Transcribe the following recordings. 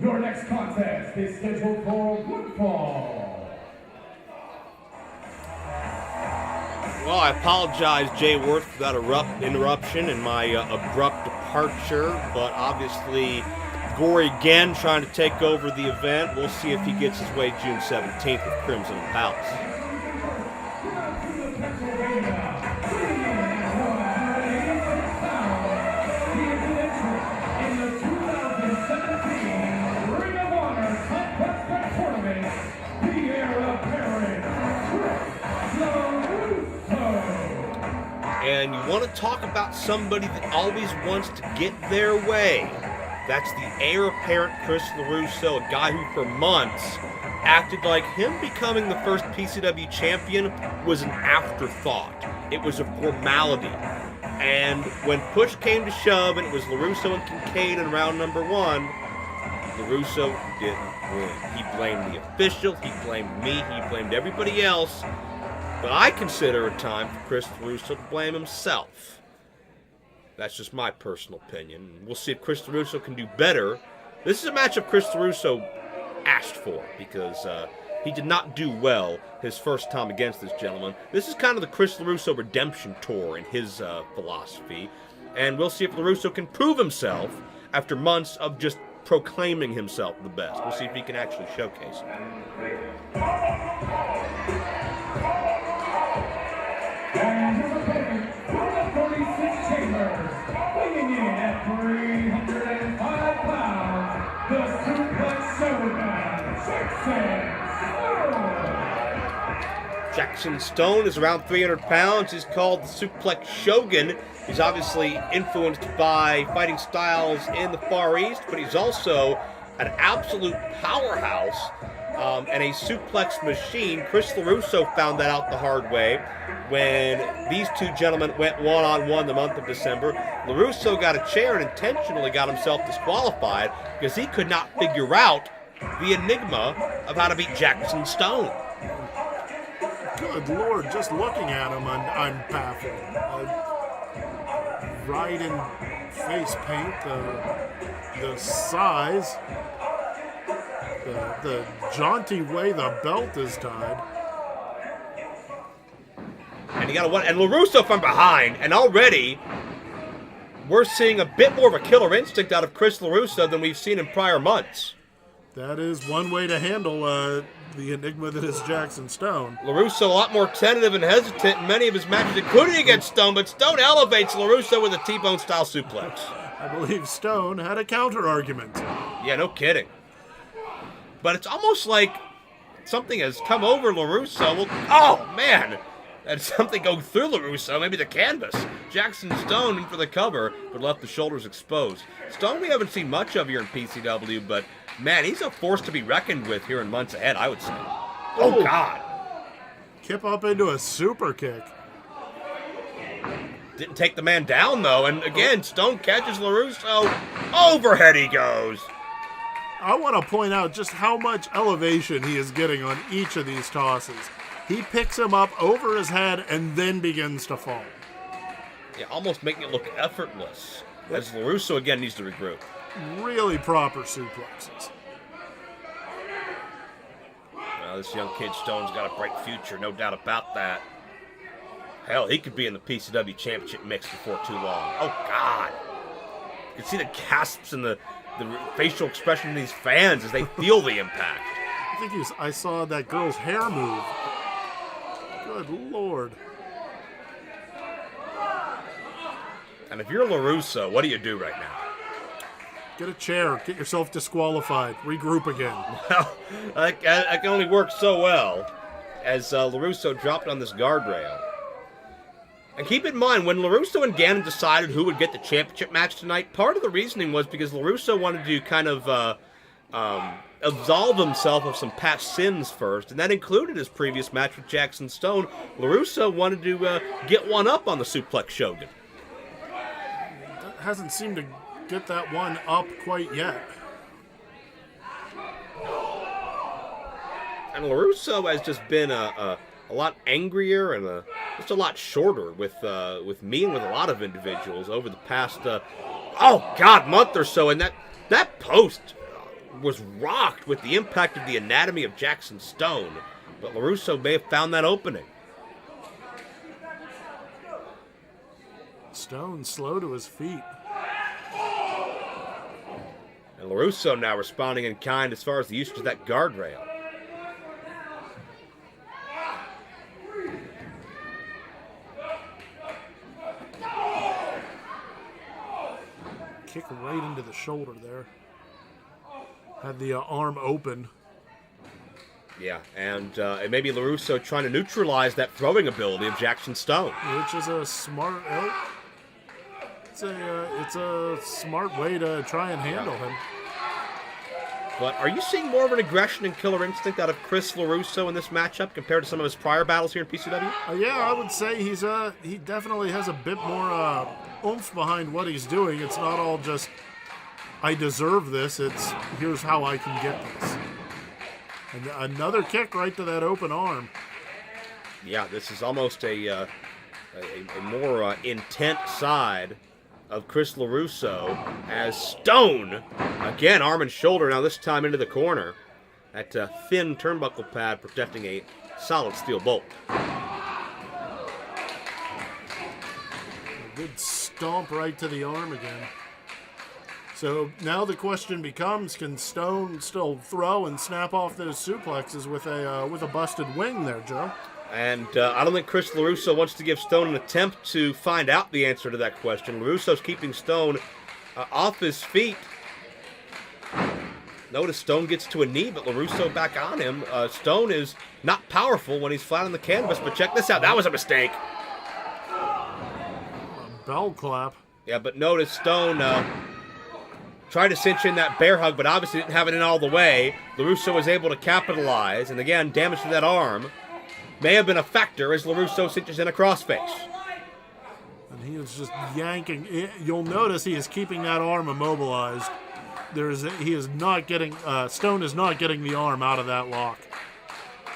Your next contest is scheduled for one fall. Well, I apologize, Jay Worth, for that interruption and my abrupt departure, but obviously Gory again trying to take over the event. We'll see if he gets his way June 17th with Crimson and Palace. And you want to talk about somebody that always wants to get their way. That's the heir apparent Chris LeRusso, a guy who for months acted like him becoming the first PCW champion was an afterthought. It was a formality. And when push came to shove and it was LeRusso and Kincaid in round number 1, LeRusso didn't win. He blamed the official, he blamed me, he blamed everybody else. But I consider it time for Chris LeRusso to blame himself. That's just my personal opinion. We'll see if Chris LeRusso can do better. This is a matchup Chris LeRusso asked for because he did not do well his first time against this gentleman. This is kind of the Chris LeRusso redemption tour in his philosophy. And we'll see if LeRusso can prove himself after months of just proclaiming himself the best. We'll see if he can actually showcase it. And his opponent from the 46 chambers, weighing in at 305 pounds, the Suplex Shogun, Jackson Stone is around 300 pounds. He's called the Suplex Shogun. He's obviously influenced by fighting styles in the Far East, but he's also an absolute powerhouse and a suplex machine. Chris LeRusso found that out the hard way when these two gentlemen went one-on-one the month of December. LeRusso got a chair and intentionally got himself disqualified because he could not figure out the enigma of how to beat Jackson Stone. Good Lord, just looking at him, I'm baffled. Right in face paint, the size, the jaunty way the belt is tied. And you got one, and LeRusso from behind, and already we're seeing a bit more of a killer instinct out of Chris LeRusso than we've seen in prior months. That is one way to handle the enigma that is Jackson Stone. LeRusso a lot more tentative and hesitant in many of his matches, including against Stone, but Stone elevates LeRusso with a T-bone style suplex. I believe Stone had a counter argument. Yeah, no kidding. But it's almost like something has come over LeRusso. Well, oh, man. Had something go through LeRusso, maybe the canvas. Jackson Stone in for the cover, but left the shoulders exposed. Stone we haven't seen much of here in PCW, but man, he's a force to be reckoned with here in months ahead, I would say. Oh, God. Kip up into a super kick. Didn't take the man down, though, and again, Stone catches LeRusso. Overhead he goes. I want to point out just how much elevation he is getting on each of these tosses. He picks him up over his head and then begins to fall. Yeah, almost making it look effortless, as LeRusso again needs to regroup. Really proper suplexes. Well, this young kid Stone's got a bright future, no doubt about that. Hell, he could be in the PCW Championship mix before too long. Oh, God. You can see the gasps and the facial expression of these fans as they feel the impact. I saw that girl's hair move. Good Lord. And if you're LeRusso, what do you do right now? Get a chair. Get yourself disqualified. Regroup again. Well, I can only work so well as LeRusso dropped on this guardrail. And keep in mind, when LeRusso and Gannon decided who would get the championship match tonight, part of the reasoning was because LeRusso wanted to kind of absolve himself of some past sins first, and that included his previous match with Jackson Stone. LeRusso wanted to get one up on the Suplex Shogun. That hasn't seemed to get that one up quite yet. And LeRusso has just been a lot angrier and just a lot shorter with me and with a lot of individuals over the past month or so. And that post was rocked with the impact of the anatomy of Jackson Stone, but LeRusso may have found that opening. Stone slow to his feet. And LeRusso now responding in kind as far as the usage of that guardrail. Kick right into the shoulder there. Had the arm open. Yeah, and maybe LeRusso trying to neutralize that throwing ability of Jackson Stone. Which is a smart... It's a smart way to try and handle him. But are you seeing more of an aggression and killer instinct out of Chris LeRusso in this matchup compared to some of his prior battles here in PCW? Yeah, I would say he definitely has a bit more oomph behind what he's doing. It's not all just, I deserve this. It's, here's how I can get this. And another kick right to that open arm. Yeah, this is almost a more intent side of Chris LeRusso as Stone, again, arm and shoulder, now this time into the corner. That thin turnbuckle pad protecting a solid steel bolt. A good stomp right to the arm again. So now the question becomes, can Stone still throw and snap off those suplexes with a busted wing there, Joe? And I don't think Chris LeRusso wants to give Stone an attempt to find out the answer to that question. LeRusso's keeping Stone off his feet. Notice Stone gets to a knee, but LeRusso back on him. Stone is not powerful when he's flat on the canvas, but check this out. That was a mistake. A bell clap. Yeah, but notice Stone tried to cinch in that bear hug, but obviously didn't have it in all the way. LeRusso was able to capitalize, and again, damage to that arm may have been a factor as LeRusso cinches in a crossface. And he is just yanking. You'll notice he is keeping that arm immobilized. He is not getting, Stone is not getting the arm out of that lock.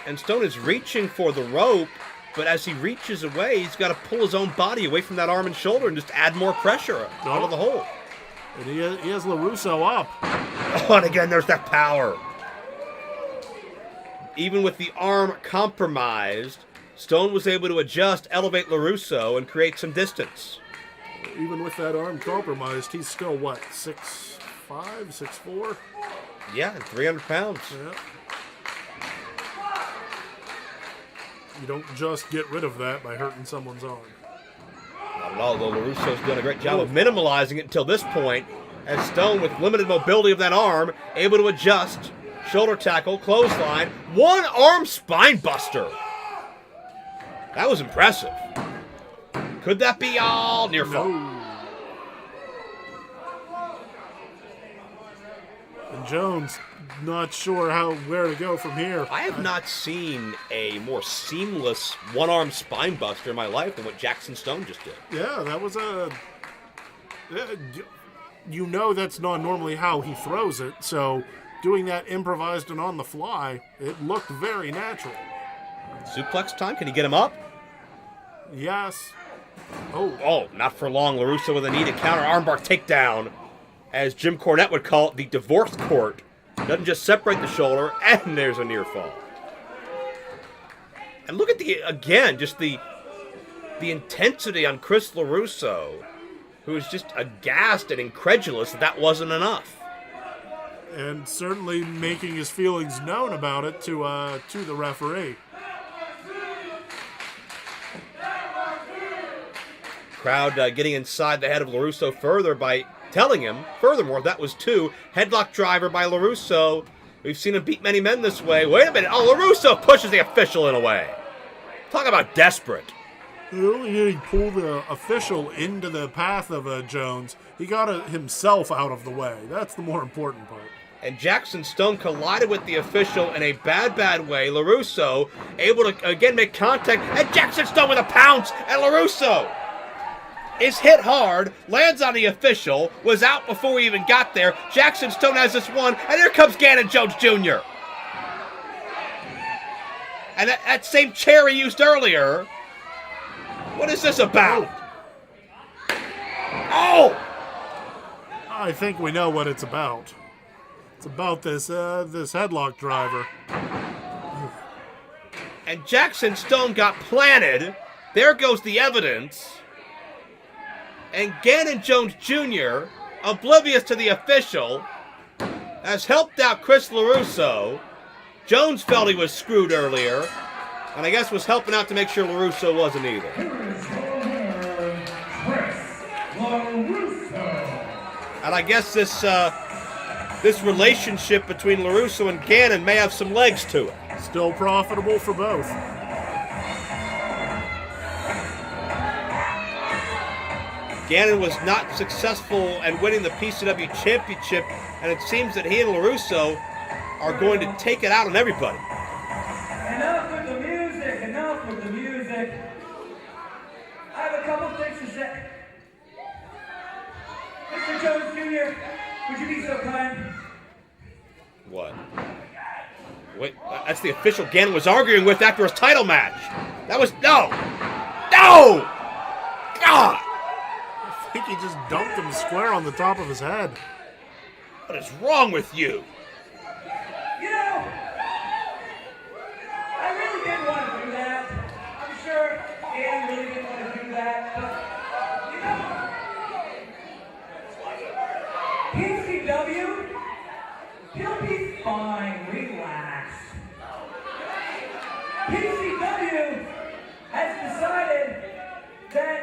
And Stone is reaching for the rope, but as he reaches away, he's got to pull his own body away from that arm and shoulder and just add more pressure out of the hole. And he has LeRusso up. Oh, and again, there's that power. Even with the arm compromised, Stone was able to adjust, elevate LeRusso, and create some distance. Even with that arm compromised, he's still, what, 6'5", 6'4"? Yeah, and 300 pounds. Yeah. You don't just get rid of that by hurting someone's arm. Not at all, though LeRusso's done a great job of minimalizing it until this point, as Stone, with limited mobility of that arm, able to adjust, shoulder tackle, clothesline, one arm spine buster. That was impressive. Could that be all? Near fall. No. And Jones not sure where to go from here. I have not seen a more seamless one-arm spine buster in my life than what Jackson Stone just did. Yeah, that was you know that's not normally how he throws it, so doing that improvised and on the fly, it looked very natural. Suplex time? Can he get him up? Yes. Oh, not for long. LeRusso with a knee to counter armbar takedown. As Jim Cornette would call it, the divorce court. Doesn't just separate the shoulder, and there's a near fall. And look at the intensity on Chris LeRusso, who is just aghast and incredulous that wasn't enough. And certainly making his feelings known about it to the referee. Crowd getting inside the head of LeRusso further by telling him, furthermore, that was 2. Headlock driver by LeRusso. We've seen him beat many men this way. Wait a minute. Oh, LeRusso pushes the official in a way. Talk about desperate. Not only did he pull the official into the path of Jones, he got himself out of the way. That's the more important part. And Jackson Stone collided with the official in a bad way. LeRusso able to, again, make contact. And Jackson Stone with a pounce. And LeRusso is hit hard, lands on the official, was out before we even got there. Jackson Stone has this one. And here comes Gannon Jones Jr. And that same chair he used earlier. What is this about? Oh! I think we know what it's about. It's about this headlock driver. And Jackson Stone got planted. There goes the evidence. And Gannon Jones Jr., oblivious to the official, has helped out Chris LeRusso. Jones felt he was screwed earlier, and I guess was helping out to make sure LeRusso wasn't either. And I guess this relationship between LeRusso and Gannon may have some legs to it. Still profitable for both. Gannon was not successful in winning the PCW championship, and it seems that he and LeRusso are going to take it out on everybody. Enough with the music, enough with the music. I have a couple things to say. Mr. Jones Jr., would you be so kind? What? Wait, that's the official Gannon was arguing with after his title match. That was, no! No! God! I think he just dumped him square on the top of his head. What is wrong with you? You know, I really didn't want to do that. I'm sure Dan really didn't want to do that, but, you know, PCW, he'll be fine, relax. PCW has decided that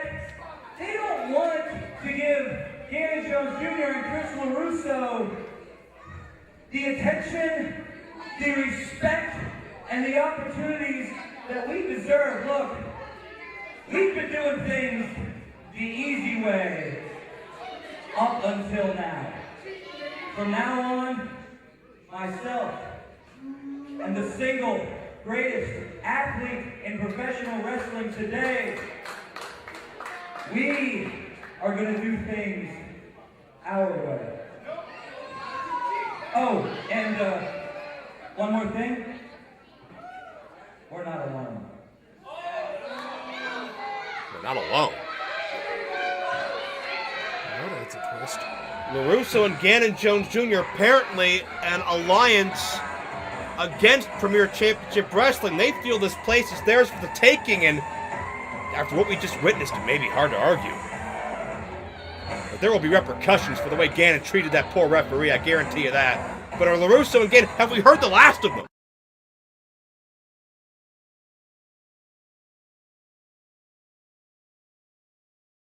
they don't want to give Gannon Jones Jr. and Chris LeRusso the attention, the respect, and the opportunities that we deserve. Look, we've been doing things the easy way up until now. From now on, myself and the single greatest athlete in professional wrestling today, we are going to do things our way. Oh, and one more thing. We're not alone. We're not alone. Oh, that's a twist. LeRusso and Gannon Jones Jr. apparently an alliance against Premier Championship Wrestling. They feel this place is theirs for the taking, and after what we just witnessed, it may be hard to argue. But there will be repercussions for the way Gannon treated that poor referee, I guarantee you that. But are LeRusso and Gannon, have we heard the last of them?